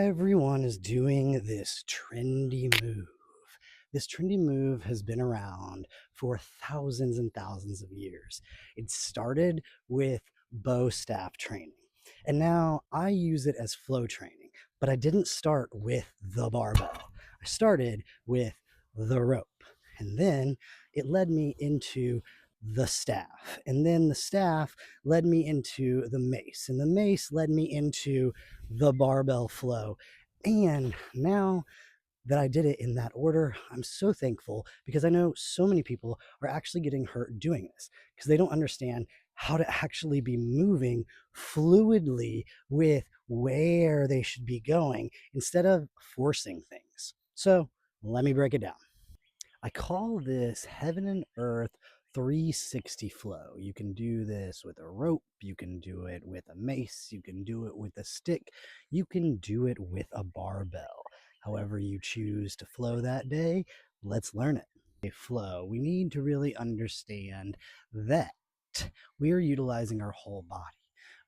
Everyone is doing this trendy move. This trendy move has been around for thousands and thousands of years. It started with bow staff training, and now I use it as flow training, but I didn't start with the barbell. I started with the rope, and then it led me into the staff, and then the staff led me into the mace, and the mace led me into the barbell flow. And now that I did it in that order, I'm so thankful because I know so many people are actually getting hurt doing this because they don't understand how to actually be moving fluidly with where they should be going instead of forcing things. So let me break it down. I call this heaven and earth 360 flow. You can do this with a rope, you can do it with a mace, you can do it with a stick, you can do it with a barbell. However, you choose to flow that day, let's learn it. Flow, we need to really understand that we are utilizing our whole body.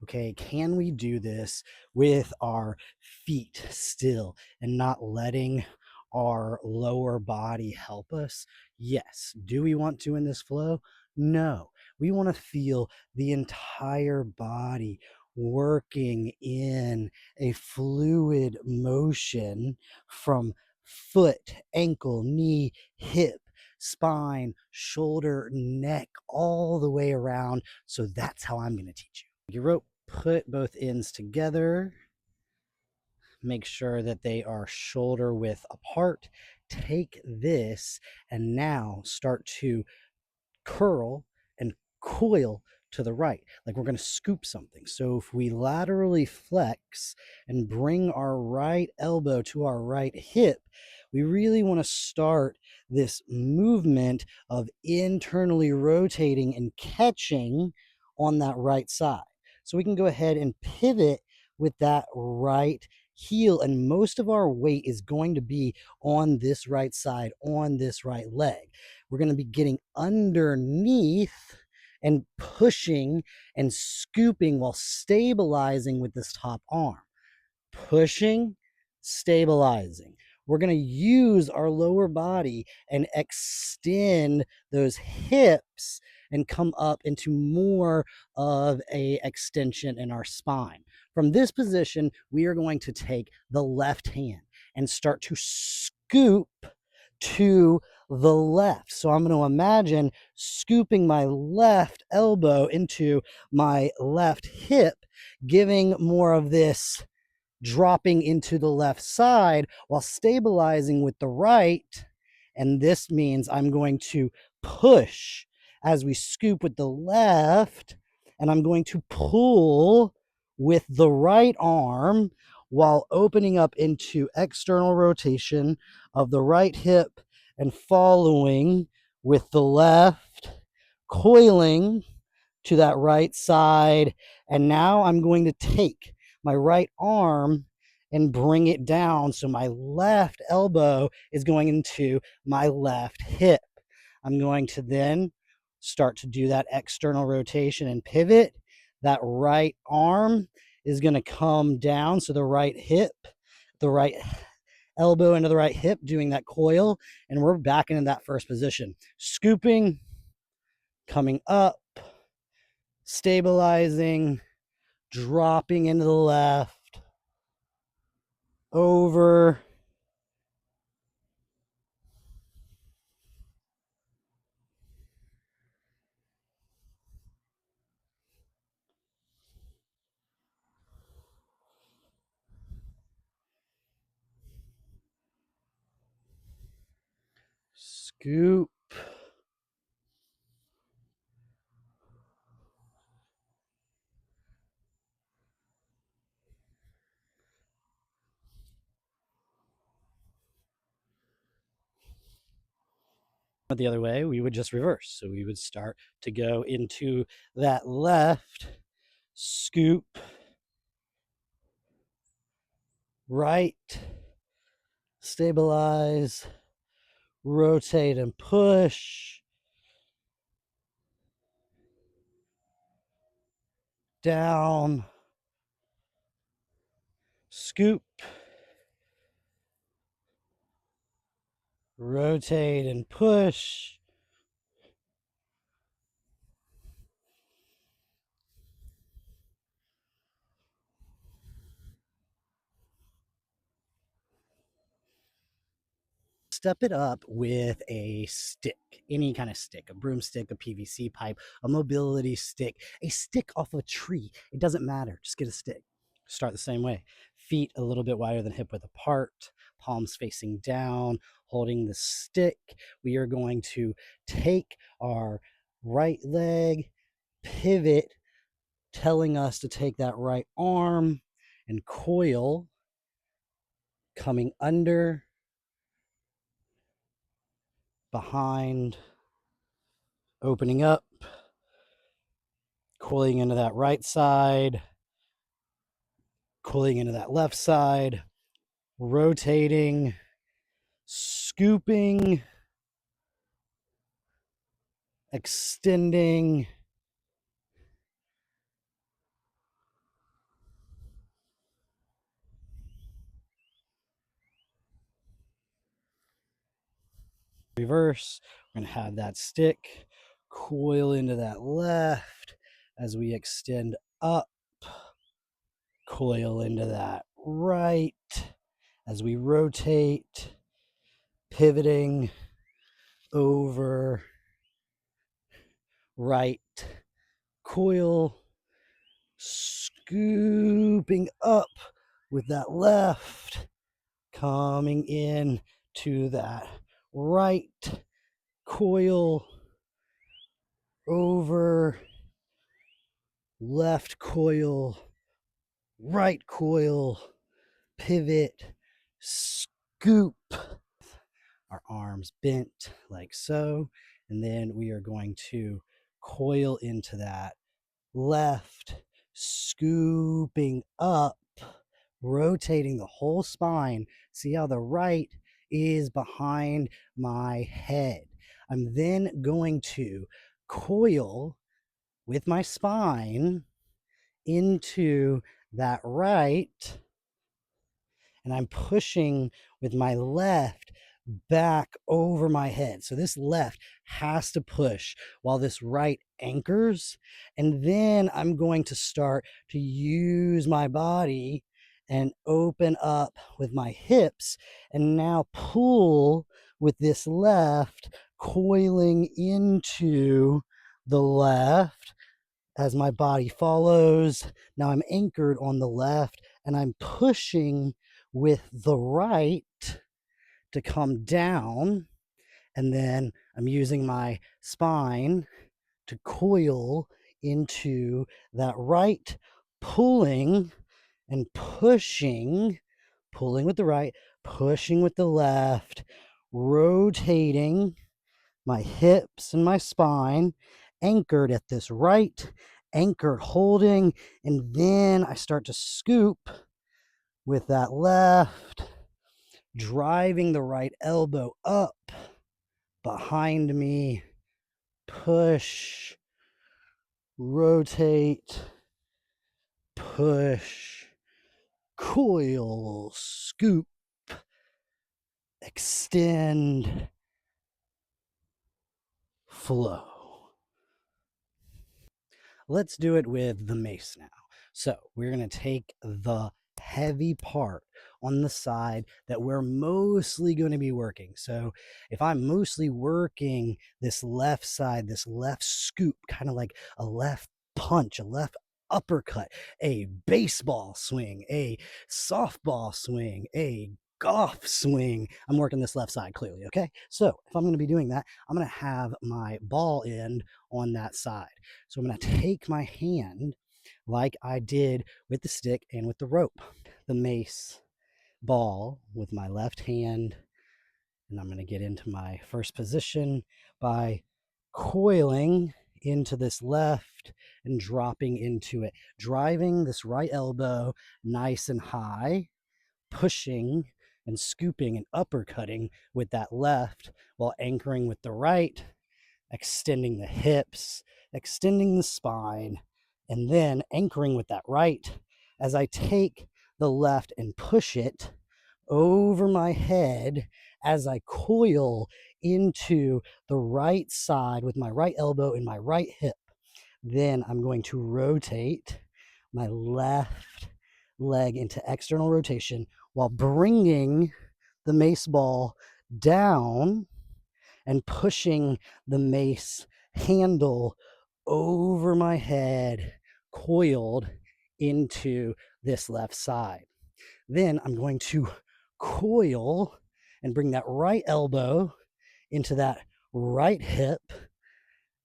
Okay, can we do this with our feet still and not letting our lower body help us? Yes. Do we want to in this flow? No. We want to feel the entire body working in a fluid motion from foot, ankle, knee, hip, spine, shoulder, neck, all the way around. So that's how I'm going to teach you. Your rope, put both ends together. Make sure that they are shoulder width apart. Take this and now start to curl and coil to the right, like we're going to scoop something. So if we laterally flex and bring our right elbow to our right hip, we really want to start this movement of internally rotating and catching on that right side. So we can go ahead and pivot with that right heel, and most of our weight is going to be on this right side, on this right leg. We're going to be getting underneath and pushing and scooping while stabilizing with this top arm. Pushing, stabilizing. We're going to use our lower body and extend those hips and come up into more of a extension in our spine. From this position, we are going to take the left hand and start to scoop to the left. So I'm going to imagine scooping my left elbow into my left hip, giving more of this dropping into the left side while stabilizing with the right. And this means I'm going to push as we scoop with the left, and I'm going to pull with the right arm while opening up into external rotation of the right hip and following with the left, coiling to that right side. And now I'm going to take my right arm and bring it down. So my left elbow is going into my left hip. I'm going to then start to do that external rotation and pivot. That right arm is going to come down. So the right hip, the right elbow into the right hip, doing that coil. And we're back into that first position. Scooping, coming up, stabilizing, dropping into the left, over, scoop. The other way, we would just reverse. So we would start to go into that left, scoop, right, stabilize, rotate and push, down, scoop, rotate and push. Step it up with a stick, any kind of stick, a broomstick, a PVC pipe, a mobility stick, a stick off a tree. It doesn't matter. Just get a stick. Start the same way. Feet a little bit wider than hip width apart, palms facing down, holding the stick. We are going to take our right leg, pivot, telling us to take that right arm and coil, coming under, behind, opening up, coiling into that right side, coiling into that left side, rotating, scooping, extending, reverse. We're going to have that stick coil into that left as we extend up, coil into that right as we rotate, pivoting over, right, coil, scooping up with that left, coming in to that right, coil, over, left coil, right coil, pivot, scoop, our arms bent like so, and then we are going to coil into that left, scooping up, rotating the whole spine. See how the right is behind my head. I'm then going to coil with my spine into that right, and I'm pushing with my left back over my head. So this left has to push while this right anchors. And then I'm going to start to use my body and open up with my hips and now pull with this left, coiling into the left as my body follows. Now I'm anchored on the left and I'm pushing with the right to come down, and then I'm using my spine to coil into that right, pulling and pushing, pulling with the right, pushing with the left, rotating my hips and my spine, anchored at this right, anchored holding, and then I start to scoop with that left, driving the right elbow up behind me, push, rotate, push, coil, scoop, extend, flow. Let's do it with the mace now. So we're going to take the heavy part on the side that we're mostly going to be working. So if I'm mostly working this left side, this left scoop, kind of like a left punch, a left uppercut, a baseball swing, a softball swing, a golf swing. I'm working this left side clearly, okay? So if I'm going to be doing that, I'm going to have my ball end on that side. So I'm going to take my hand like I did with the stick and with the rope, the mace ball with my left hand, and I'm going to get into my first position by coiling into this left and dropping into it, driving this right elbow nice and high, pushing and scooping and uppercutting with that left while anchoring with the right, extending the hips, extending the spine, and then anchoring with that right as I take the left and push it over my head as I coil into the right side with my right elbow and my right hip. Then I'm going to rotate my left leg into external rotation while bringing the mace ball down and pushing the mace handle over my head, coiled into this left side. Then I'm going to coil and bring that right elbow into that right hip,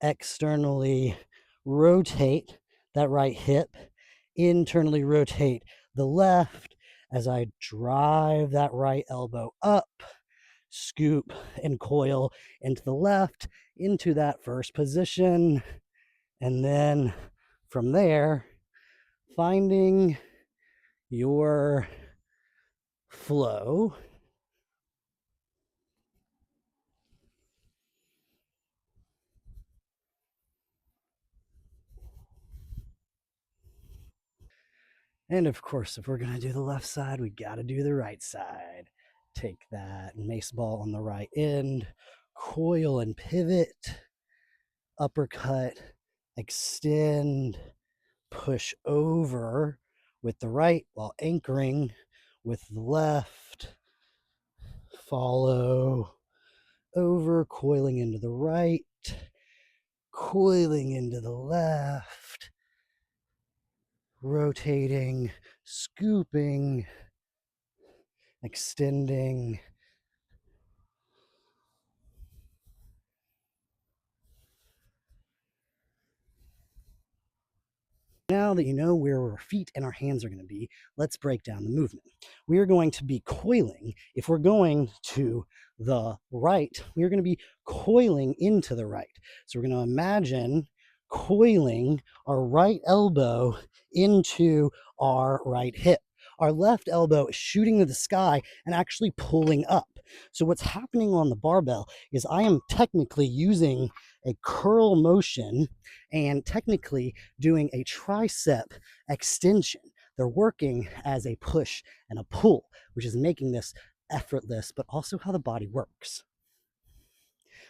externally rotate that right hip, internally rotate the left as I drive that right elbow up, scoop and coil into the left into that first position. And then from there, finding your flow. And of course, if we're going to do the left side, we got to do the right side. Take that mace ball on the right end, coil and pivot, uppercut, extend, push over with the right while anchoring with the left, follow over, coiling into the right, coiling into the left, rotating, scooping, extending. Now that you know where our feet and our hands are going to be, let's break down the movement. We are going to be coiling. If we're going to the right, we are going to be coiling into the right. So we're going to imagine coiling our right elbow into our right hip. Our left elbow is shooting to the sky and actually pulling up. So what's happening on the barbell is I am technically using a curl motion and technically doing a tricep extension. They're working as a push and a pull, which is making this effortless, but also how the body works.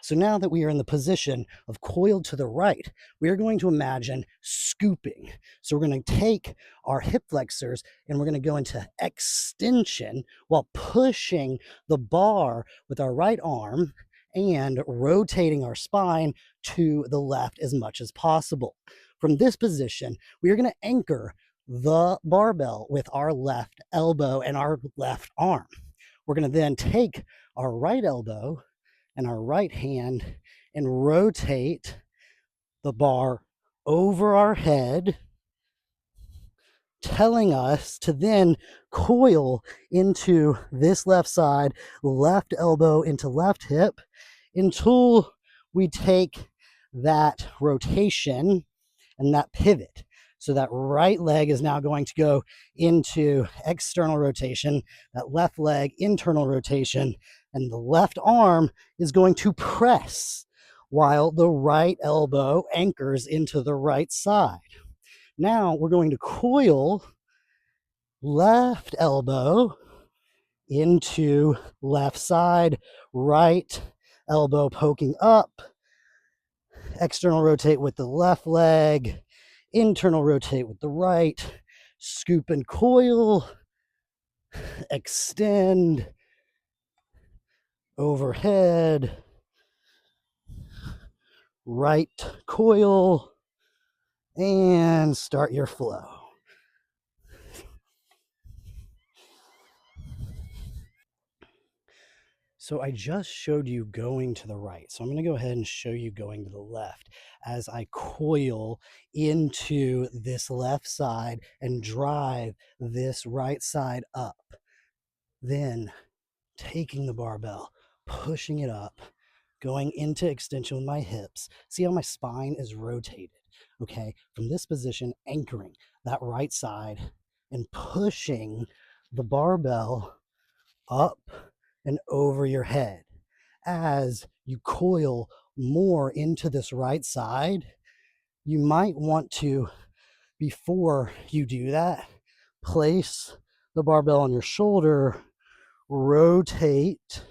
So now that we are in the position of coiled to the right, we are going to imagine scooping. So we're going to take our hip flexors and we're going to go into extension while pushing the bar with our right arm and rotating our spine to the left as much as possible. From this position, we are going to anchor the barbell with our left elbow and our left arm. We're going to then take our right elbow and our right hand and rotate the bar over our head, telling us to then coil into this left side, left elbow into left hip, until we take that rotation and that pivot. So that right leg is now going to go into external rotation, that left leg internal rotation, and the left arm is going to press while the right elbow anchors into the right side. Now we're going to coil left elbow into left side, right elbow poking up, external rotate with the left leg, internal rotate with the right, scoop and coil, extend, overhead, right coil, and start your flow. So I just showed you going to the right. So I'm going to go ahead and show you going to the left as I coil into this left side and drive this right side up. Then taking the barbell, pushing it up, going into extension with my hips. See how my spine is rotated, okay? From this position, anchoring that right side and pushing the barbell up and over your head. As you coil more into this right side, you might want to, before you do that, place the barbell on your shoulder, rotate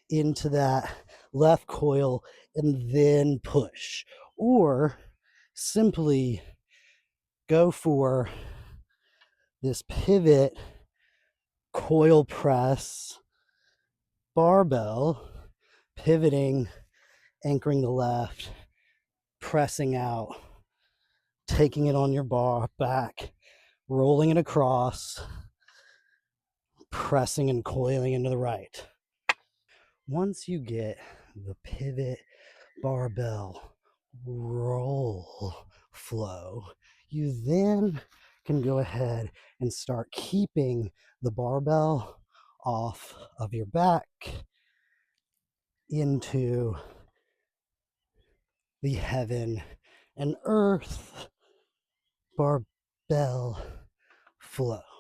into that left coil and then push, or simply go for this pivot coil press barbell, pivoting, anchoring the left, pressing out, taking it on your bar back, rolling it across, pressing and coiling into the right. Once you get the pivot barbell roll flow, you then can go ahead and start keeping the barbell off of your back into the heaven and earth barbell flow.